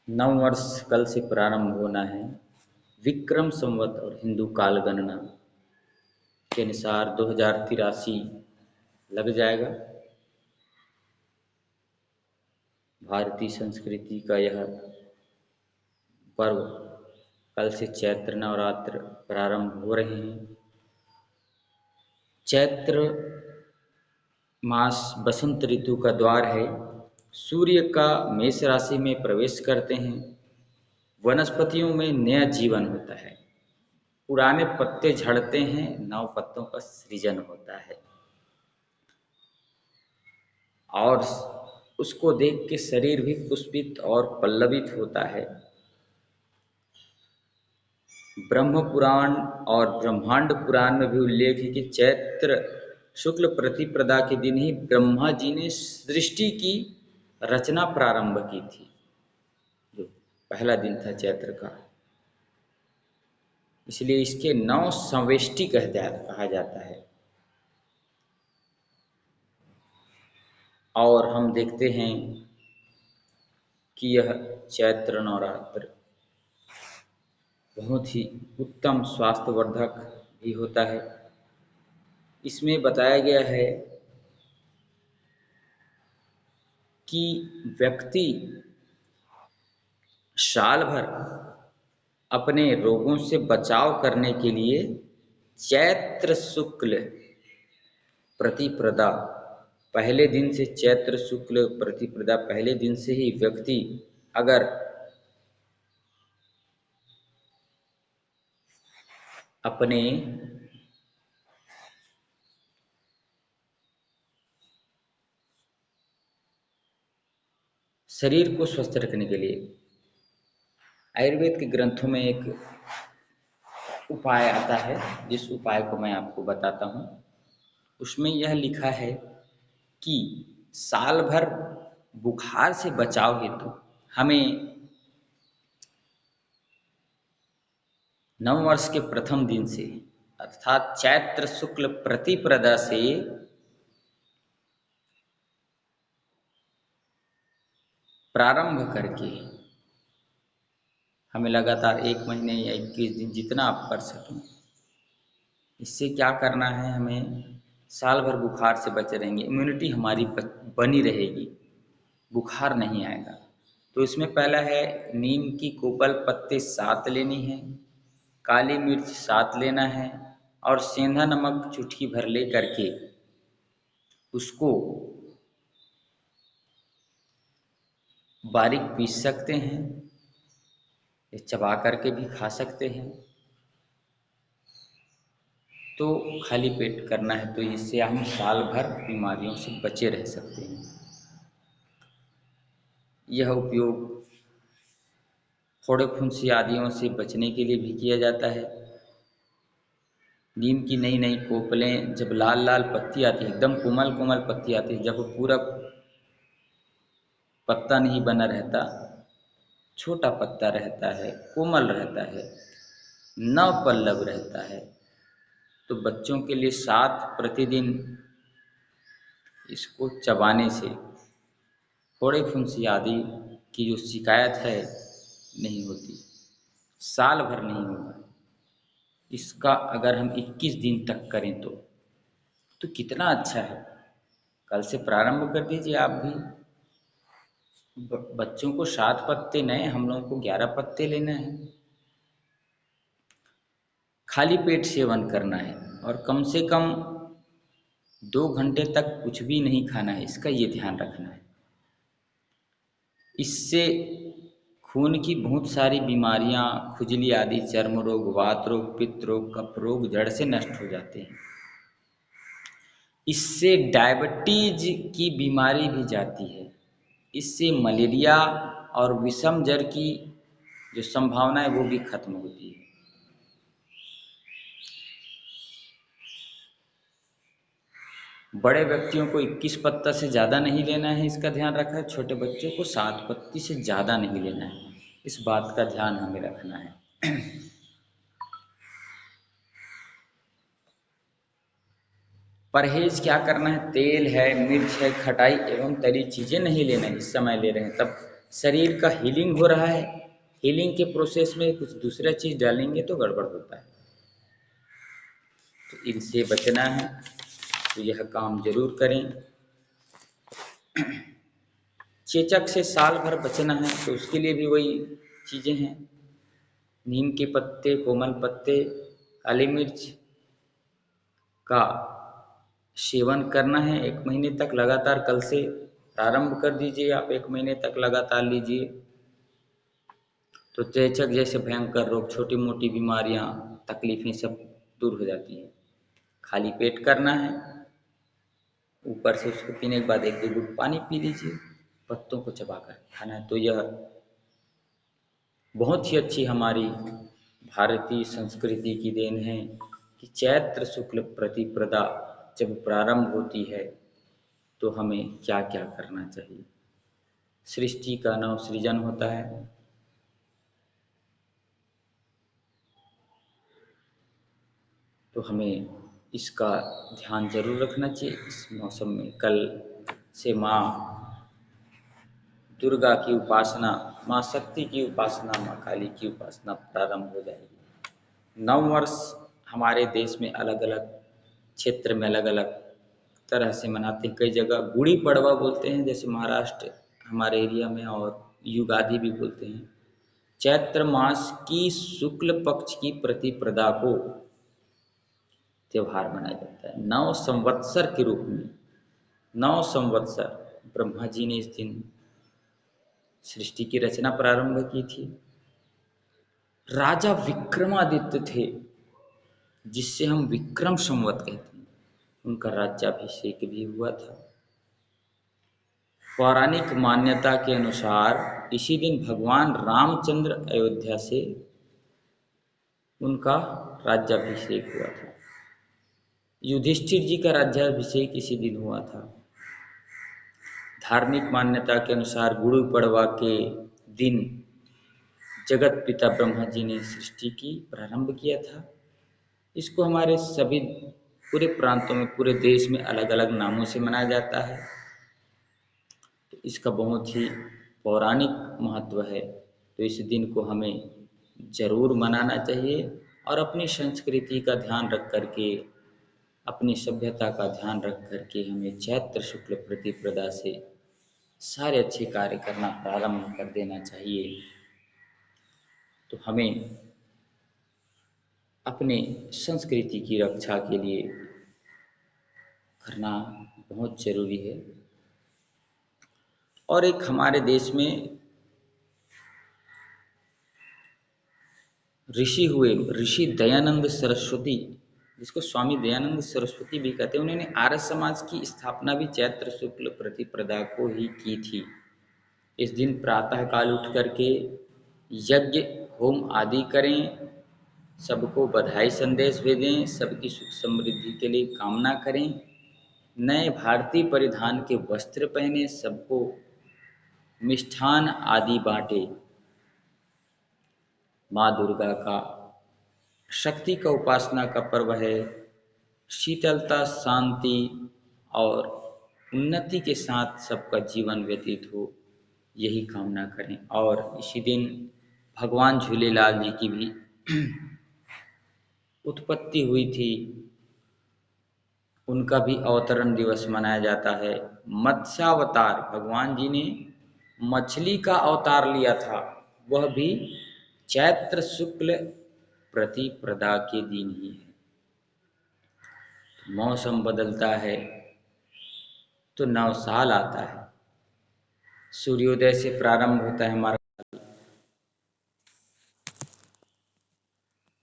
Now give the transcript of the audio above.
नव वर्ष कल से प्रारंभ होना है। विक्रम संवत और हिंदू काल गणना के अनुसार 2083 लग जाएगा। भारतीय संस्कृति का यह पर्व कल से चैत्र नवरात्र प्रारंभ हो रहे हैं। चैत्र मास बसंत ऋतु का द्वार है। सूर्य का मेष राशि में प्रवेश करते हैं। वनस्पतियों में नया जीवन होता है। पुराने पत्ते झड़ते हैं, नव पत्तों का सृजन होता है और उसको देख के शरीर भी पुष्पित और पल्लवित होता है। ब्रह्म पुराण और ब्रह्मांड पुराण में भी उल्लेख है कि चैत्र शुक्ल प्रतिपदा के दिन ही ब्रह्मा जी ने सृष्टि की रचना प्रारंभ की थी, जो पहला दिन था चैत्र का। इसलिए इसके नौ संवेष्टि कहा जाता है। और हम देखते हैं कि यह चैत्र नवरात्र बहुत ही उत्तम स्वास्थ्यवर्धक भी होता है। इसमें बताया गया है कि व्यक्ति साल भर अपने रोगों से बचाव करने के लिए चैत्र शुक्ल प्रतिपदा पहले दिन से, चैत्र शुक्ल प्रतिपदा पहले दिन से ही व्यक्ति अगर अपने शरीर को स्वस्थ रखने के लिए आयुर्वेद के ग्रंथों में एक उपाय आता है, जिस उपाय को मैं आपको बताता हूँ। उसमें यह लिखा है कि साल भर बुखार से बचाव हेतु हमें नव वर्ष के प्रथम दिन से अर्थात चैत्र शुक्ल प्रतिपदा से प्रारंभ करके हमें लगातार 1 महीने या 21 दिन जितना आप कर सकें, इससे क्या करना है, हमें साल भर बुखार से बचे रहेंगे, इम्यूनिटी हमारी बनी रहेगी, बुखार नहीं आएगा। तो इसमें पहला है नीम की कोपल पत्ते 7 लेनी है, काली मिर्च 7 लेना है और सेंधा नमक चुटकी भर ले करके उसको बारीक पीस सकते हैं, या चबा करके भी खा सकते हैं। तो खाली पेट करना है, तो इससे हम साल भर बीमारियों से बचे रह सकते हैं। यह उपयोग फोड़े फुंसी आदियों से बचने के लिए भी किया जाता है। नीम की नई नई कोपलें जब लाल लाल पत्ती आती है, एकदम कोमल कोमल पत्ती आती है, जब पूरा पत्ता नहीं बना रहता, छोटा पत्ता रहता है, कोमल रहता है, नव पल्लव रहता है, तो बच्चों के लिए 7 प्रतिदिन इसको चबाने से फोड़े फुंसी आदि की जो शिकायत है नहीं होती, साल भर नहीं होगा। इसका अगर हम 21 दिन तक करें तो कितना अच्छा है। कल से प्रारंभ कर दीजिए आप भी। बच्चों को 7 पत्ते नए, हम लोगों को 11 पत्ते लेना है। खाली पेट सेवन करना है और कम से कम 2 घंटे तक कुछ भी नहीं खाना है, इसका ये ध्यान रखना है। इससे खून की बहुत सारी बीमारियां, खुजली आदि, चर्म रोग, वात रोग, पित्त रोग, कफ रोग जड़ से नष्ट हो जाते हैं। इससे डायबिटीज की बीमारी भी जाती है। इससे मलेरिया और विषम ज्वर की जो संभावना है वो भी खत्म होती है। बड़े व्यक्तियों को 21 पत्ता से ज़्यादा नहीं लेना है, इसका ध्यान रखा है। छोटे बच्चों को 7 पत्ती से ज़्यादा नहीं लेना है, इस बात का ध्यान हमें रखना है। परहेज क्या करना है, तेल है, मिर्च है, खटाई एवं तली चीज़ें नहीं लेना है। इस समय ले रहे हैं तब शरीर का हीलिंग हो रहा है, हीलिंग के प्रोसेस में कुछ दूसरा चीज़ डालेंगे तो गड़बड़ होता है। तो इनसे बचना है तो यह काम जरूर करें। चेचक से साल भर बचना है तो उसके लिए भी वही चीज़ें हैं। नीम के पत्ते, कोमल पत्ते, काली मिर्च का सेवन करना है 1 महीने तक लगातार। कल से प्रारंभ कर दीजिए आप, 1 महीने तक लगातार लीजिए तो चेचक जैसे भयंकर रोग, छोटी मोटी बीमारियां, तकलीफें सब दूर हो जाती हैं। खाली पेट करना है, ऊपर से उसको पीने के बाद 1-2 घूंट पानी पी लीजिए, पत्तों को चबाकर खाना है। तो यह बहुत ही अच्छी हमारी भारतीय संस्कृति की देन है कि चैत्र शुक्ल प्रतिपदा जब प्रारंभ होती है तो हमें क्या क्या करना चाहिए। सृष्टि का नव सृजन होता है, तो हमें इसका ध्यान जरूर रखना चाहिए इस मौसम में। कल से माँ दुर्गा की उपासना, माँ शक्ति की उपासना, माँ काली की उपासना प्रारंभ हो जाएगी। नव वर्ष हमारे देश में अलग अलग क्षेत्र में अलग अलग तरह से मनाते हैं। कई जगह गुड़ी पड़वा बोलते हैं, जैसे महाराष्ट्र हमारे एरिया में, और युगादि भी बोलते हैं। चैत्र मास की शुक्ल पक्ष की प्रतिपदा को त्योहार मनाया जाता है, नव संवत्सर के रूप में। नव संवत्सर, ब्रह्मा जी ने इस दिन सृष्टि की रचना प्रारंभ की थी। राजा विक्रमादित्य थे, जिससे हम विक्रम संवत कहते हैं, उनका राज्याभिषेक भी हुआ था। पौराणिक मान्यता के अनुसार इसी दिन भगवान रामचंद्र अयोध्या से उनका राज्याभिषेक हुआ था। युधिष्ठिर जी का राज्याभिषेक इसी दिन हुआ था। धार्मिक मान्यता के अनुसार गुरु पड़वा के दिन जगत पिता ब्रह्मा जी ने सृष्टि की प्रारंभ किया था। इसको हमारे सभी पूरे प्रांतों में, पूरे देश में अलग अलग नामों से मनाया जाता है। तो इसका बहुत ही पौराणिक महत्व है, तो इस दिन को हमें जरूर मनाना चाहिए और अपनी संस्कृति का ध्यान रख करके, अपनी सभ्यता का ध्यान रख करके हमें चैत्र शुक्ल प्रतिपदा से सारे अच्छे कार्य करना प्रारंभ कर देना चाहिए। तो हमें अपने संस्कृति की रक्षा के लिए करना बहुत जरूरी है। और एक हमारे देश में ऋषि दयानंद सरस्वती, जिसको स्वामी दयानंद सरस्वती भी कहते हैं, उन्होंने आर्य समाज की स्थापना भी चैत्र शुक्ल प्रतिपदा को ही की थी। इस दिन प्रातः काल उठ करके यज्ञ होम आदि करें, सबको बधाई संदेश भेजें, सबकी सुख समृद्धि के लिए कामना करें, नए भारतीय परिधान के वस्त्र पहने, सबको मिष्ठान आदि बांटे। माँ दुर्गा का, शक्ति का उपासना का पर्व है। शीतलता, शांति और उन्नति के साथ सबका जीवन व्यतीत हो, यही कामना करें। और इसी दिन भगवान झूलेलाल जी की भी उत्पत्ति हुई थी, उनका भी अवतरण दिवस मनाया जाता है। मत्स्यावतार, भगवान जी ने मछली का अवतार लिया था, वह भी चैत्र शुक्ल प्रतिपदा के दिन ही है। मौसम बदलता है तो नव साल आता है, सूर्योदय से प्रारंभ होता है हमारा